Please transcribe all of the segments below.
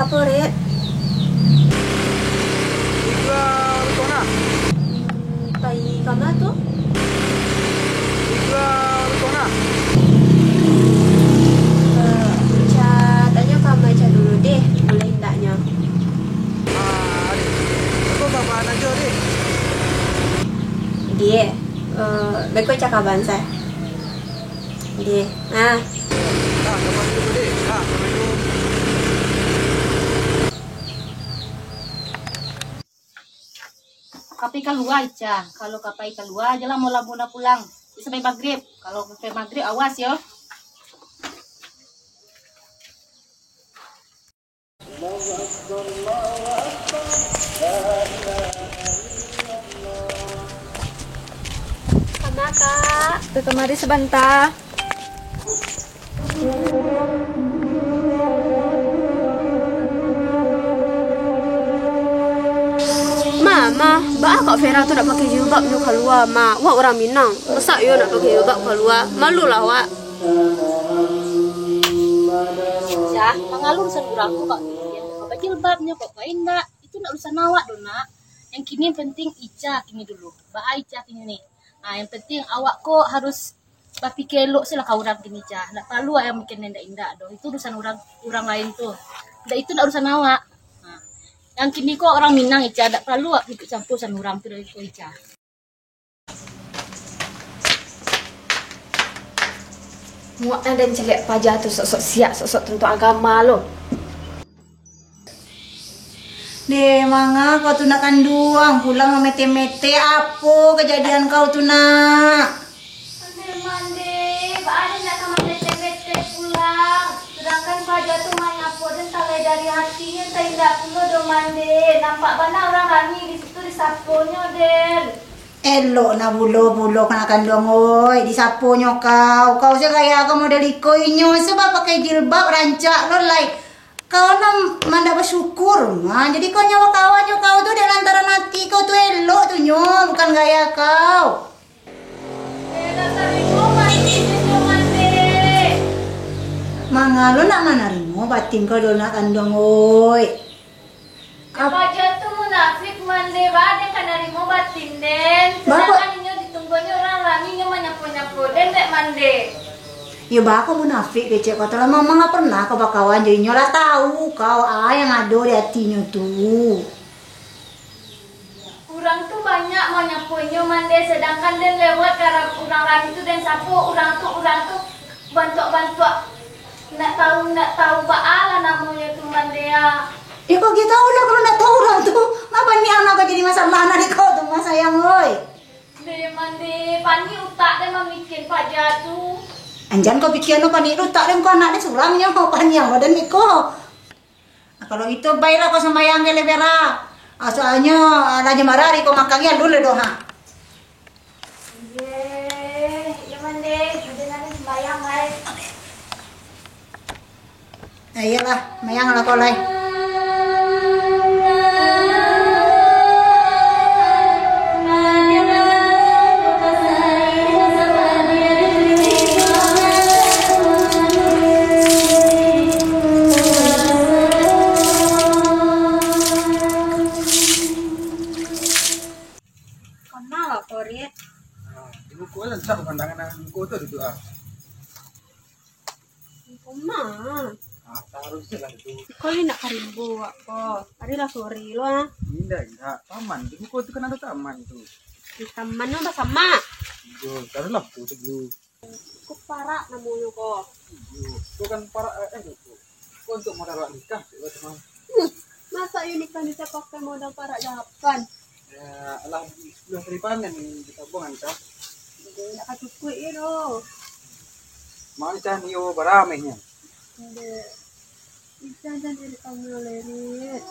Apa, Red? Jual kona. Pai kama tuh? Jual kona. Ca, tanya kama Ca dulu deh, boleh hendaknya. Adik. Aku kapan aja, Dik? Dia, beko cakaban saya. Dia, nah. Kapan dulu, Dik? Kapan dulu? Kapai keluar aja. Kalau kapai keluar aja lah mau labuna pulang. Sampai maghrib. Kalau sampai maghrib awas yo. Kama Kak, ke kemari sebentar. Mama, Kak Vera tuh nak pakai jilbab nu keluar, Ma. Wak orang Minang. Masa yo nak pakai jilbab keluar? Malu lah, Wak. Ya, mengalur seorang tuh kok. Apa jilbabnya kok kau enggak? Itu nak urusan awak dong nak. Yang kini yang penting Ica kini dulu. Ica kini nih. Nah, yang penting awak kok harus berpikir elok sih lah kau orang kini Ica. Nggak perlu yang bikin indah-indah doh. Itu urusan orang lain tuh. Nggak itu nggak urusan awak. Nah, yang kini kok orang Minang Ica. Nggak perlu ikut campur urusan orang tuh dari Ica. Muak dan celek pajah tuh sok-sok siap, sok-sok tentu agama lo. Deh, manga kau tu nak kanduang pulang memete-mete apa kejadian kau tu nak? Mande, ada nak kamu mete-mete pulang. Sedangkan pajak tu main apa dan talai dari hatinya tak indah pula do mande. Nampak mana orang rami di situ di saponya den. Elok na bulo-bulo kena kandung oi disaponyo kau sih kayak kau model ikoinyo sebab pakai jilbab rancak lo like kau nam manda bersyukur man jadi kau nyawa kawannya kau tuh di lantaran hati kau tuh elok tuh nyo bukan gaya kau. Manga lo nak mana rimo batin kau do nak kandung oi. Pajak tu munafik mande badan kan dari mau batin den. Sedangkan ini ditunggunya orang rami nya menyapu-nyapu den dek mande. Ya bako munafik kecek kau telah mama nggak pernah kau bakawan jadi nyola tahu kau yang ada di hatinya tuh. Orang tuh banyak menyapunya mande sedangkan den lewat karena orang rami itu den sapu orang tuh bantu nak tahu baala namanya tuh mande ya. Ya kok kita udah kalau nggak tahu orang tuh ngapa nih anak kau jadi masalah anak di kau tuh mas sayang oi. De mande pani utak dan memikir pajak tuh. Anjan kau pikir no pani utak dan kau anak dia sulamnya kau pani yang dan niko. Nah, kalau itu baiklah kau sama yang kelebera. Soalnya raja marari kau makanya dulu doha. Ya mande ada nanti sembayang ay. Nah, iyalah mayang lah kau lai. Ibu ku kan sak pandangan ibu tu itu Kuma. Harusnya lah itu. Kau ni nak karimbo ako. Ari lah sorry lo ah. Indah, taman. Ibu ku tu kan ada taman tu. Di taman no ba sama? Yo, taruh lah tu tu. Kau para namuyo ko. Yo, tu kan para itu. Kau untuk modal nikah, teman. Masa yun ikan bisa pakai modal para dapat? Ya, alah belum teripanen di tabungan kah? Hindi nakatukoy iro. Mau cah niyo baramenya. Hindi. Isa dyan din kami ulit.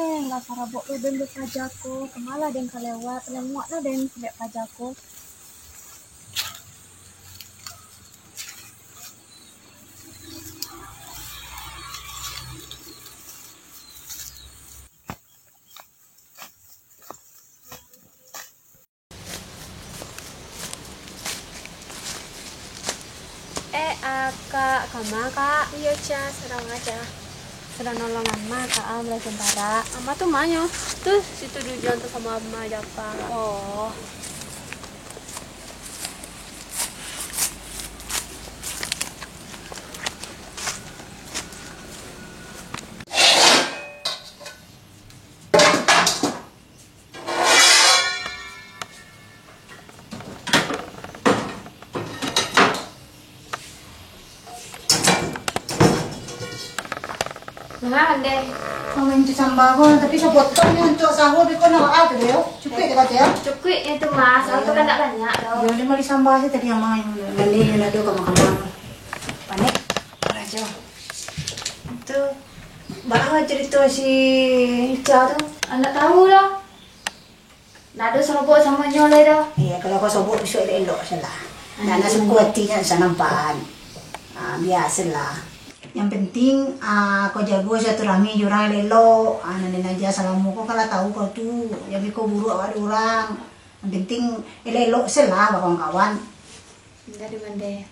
deng, lah sarabok lo den pajako, kemala den kalewat, lemuak lo den selek pajako. Kak, Kama kak, Iya Ca, sedang aja. sedang nolong Amma kak, belajar tentara. Amma tuh manyo, tuh situ tujuan tuh sama Amma Japa. Oh. Nah, deh. Ngomongin cu sambal tapi saya potongnya untuk sahur di kono ada deh yo. Cukup ya kata ya. Cukup itu mas, itu kan tak banyak tau. Ya dia mau disambal sih tadi yang main. Nanti yang ada kamu panik. Rajo. Itu bahwa cerita si Ica tuh. Anda tahu lah. Nado serobot sama nyoleh dah. Iya kalau kau sobok besok elok salah. Dan nasi kuatinya sana nampan. Biasalah. Yang penting kau jago silaturahmi jurang lelo, nenek aja salamu kau kalau tahu kau tuh, jadi kau buruk ada orang. Yang penting elok selah kawan-kawan. Dari mande.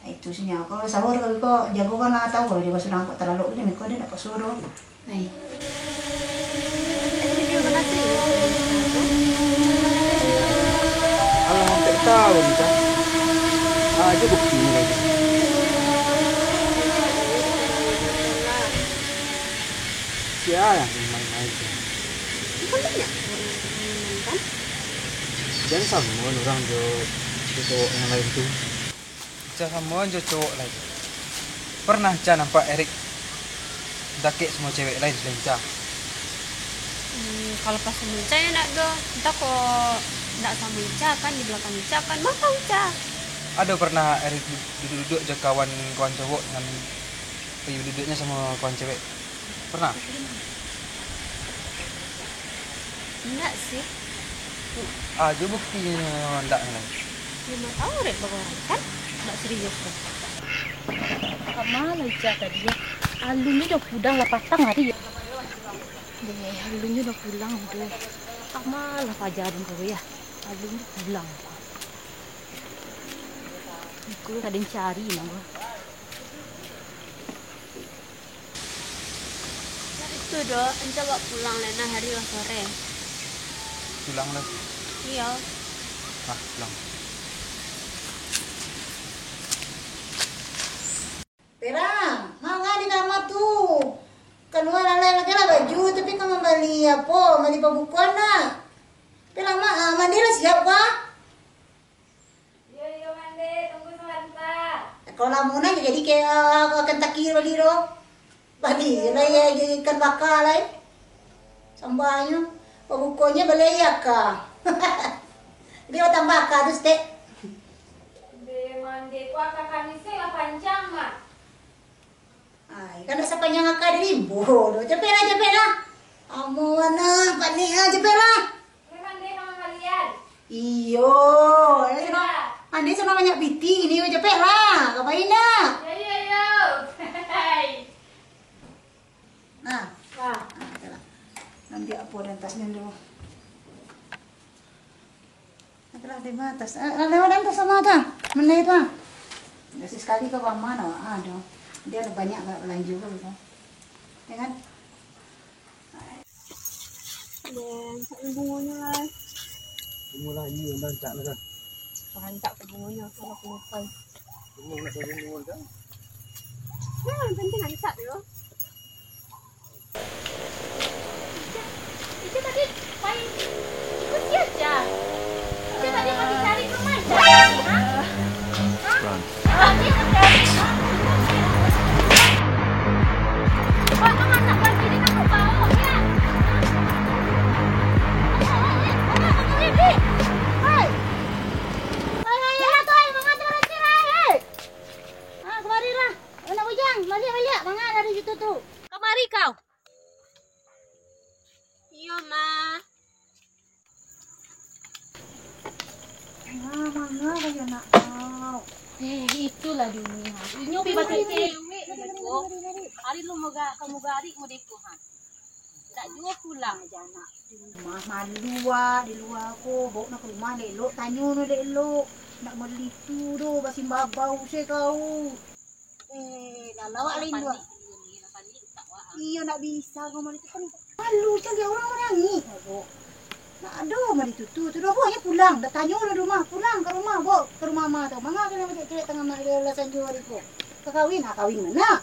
Itu senyap. Kalau sahur kalau kau jago kan tahu kalau dia sudah kau terlalu ini kau dia dapat suruh. Baik. Alah hampir tahun kan. Aja bukti lagi. Ya, yang main-main aja. Jangan sama orang cowok yang lain tuh. Jangan sama cowok lain. Pernah Ca nampak Erik dakik semua cewek lain selain Ca? Kalau pas sama Ica ya nak do, entah kok ndak sama Ica kan di belakang Ica kan bakal Ica. Ada pernah Erik duduk aja kawan-kawan cowok dengan duduknya sama kawan cewek? Pernah? Enggak sih, Aja buktinya enggak nih. 5 tahun rek orang kan, enggak serius kan. Kak malah Ica tadi ya. Alunnya udah pulang lah patang hari ya. Deh, alunnya udah pulang udah. Kak malah pajarin kau ya. Alunnya pulang. Aku ada yang cari nama. Itu do, coba pulang lena hari lah sore. Pulang lah. Iya. Pulang. Perang, mangga di kamar tuh. Keluar lagi lah baju, tapi kamu beli apa? Beli pembukuan nak. Perang mandi lah siap kah? Iya mande, tunggu sebentar. Kalau lamunan jadi kayak Kentucky beli doh. Bali, lah ya ikan bakar lah. Sambanya, pembukuannya beli ya kah? Dia tambah kah tu stek. De mande, kuaka kami lah panjang mak. Ay, kan sa panjang ka ribu. Cepet lah. Amo na, pani cepet lah. Ini mande sama kalian. Iyo, andi sana banyak biti ini cepet lah. Kapain dah? Yo. Hai. Nah, Wah. nanti apa dan tasnya dulu. Adalah di atas. Lewat dan tas sama ada. Mana itu? Nasi sekali ke mana? Ada. Dia ada banyak lain juga gitu. Ya kan? Dan bungonya lah. Mulai ini dan Ca lah kan. Rantak ke bungonya kalau kelupai. Bunga nak bunga kan. Ya, yang penting rantak yo. Ica tadi main ikut dia aja. Ica tadi masih cari remaja. Hah? Tadi terjadi. Kalau anak begini aku bawa ya. Hai. Hai, tuh, mangat terus hei. Kemarilah. Anak bujang, balik. Mangat dari situ Mana kaya nak kau? Itulah dunia. Inyo pi batu cewek. Hari lu moga kamu gari mau deko ha. Tak juga pulang aja anak. Rumah malu di luar ko, bawa nak ke rumah lelok, tanya no lelok. Nak beli tu do, basi babau se kau. Dah lawak lain dua. Iya nak bisa kau mari tu kan. Malu cakap orang menyanyi. Nak ada mari tu tu dah pokoknya pulang. Dah tanya no rumah, pulang ke rumah, bawa ke rumah mak tu. Mangga kena macam tengah mak dia lasan jual hari ko. Kawin, kawin mana?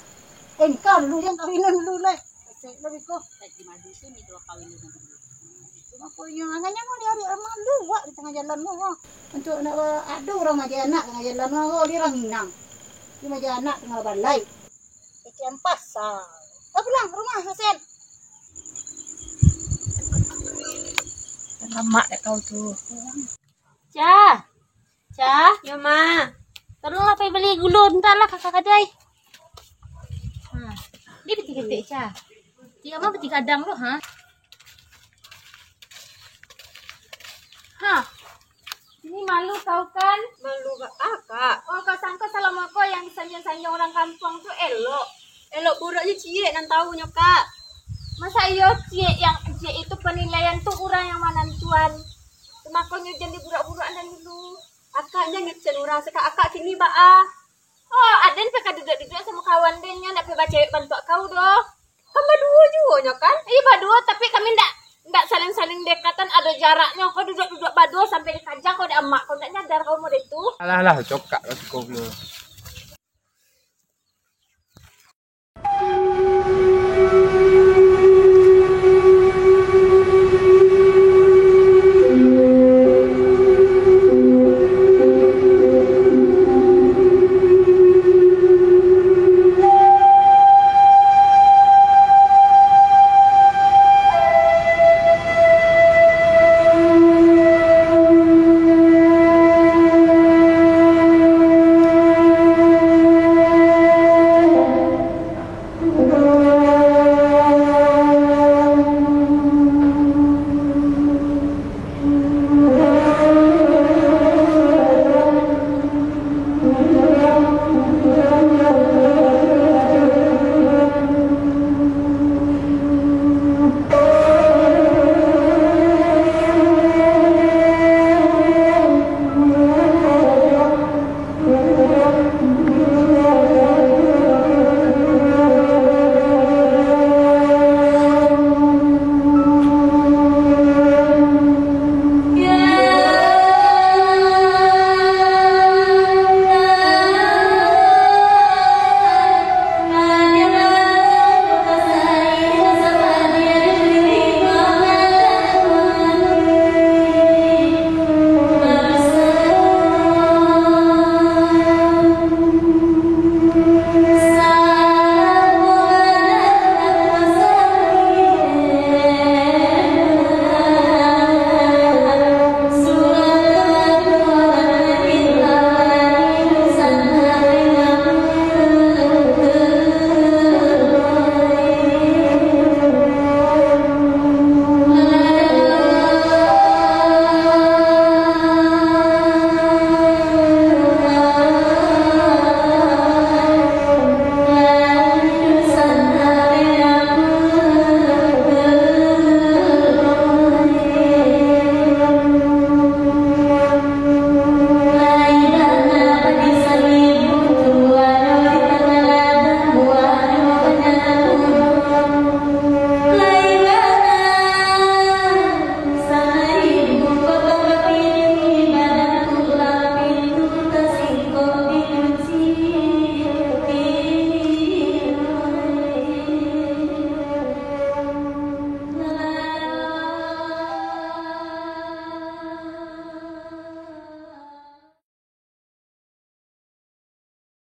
Ni kau dulu yang kawinan dulu lah. Lebih ko. Di madu sini dua kawin dulu. Cuma yang anaknya mau dia hari malu wak di tengah jalan mau. Untuk nak ada orang macam anak tengah jalan mau dia orang Minang. Dia macam anak tengah balai. Ikan pasar. Kau pulang ke rumah Hasan. Lama dah kau tu. Cah. Cah. Ya, Ma. Tolonglah pergi beli gulun entahlah kakak kadai. Dia betik-betik Cah. Dia mah betik kadang tu ha. Ini malu kau kan? Malu gak Kak? Oh, kau sangka salam aku yang disanjung-sanjung orang kampung tu elok. Elok buraknya cie nan tahunya Kak. Masa iyo cie yang cie itu penilaian tuh orang yang mana tuan. Makanya jadi burak-burak dan dulu. Akaknya ngecen orang sekak akak kini baa. Oh, Aden peka duduk-duduk sama kawan dennya nak baca bantu kau doh. Sama dua juga kan? Iya berdua tapi kami ndak saling-saling dekatan ada jaraknya. Kau duduk-duduk berdua sampai di kajang kau ada emak kau ndak nyadar kau mau itu. Alah cokak kau.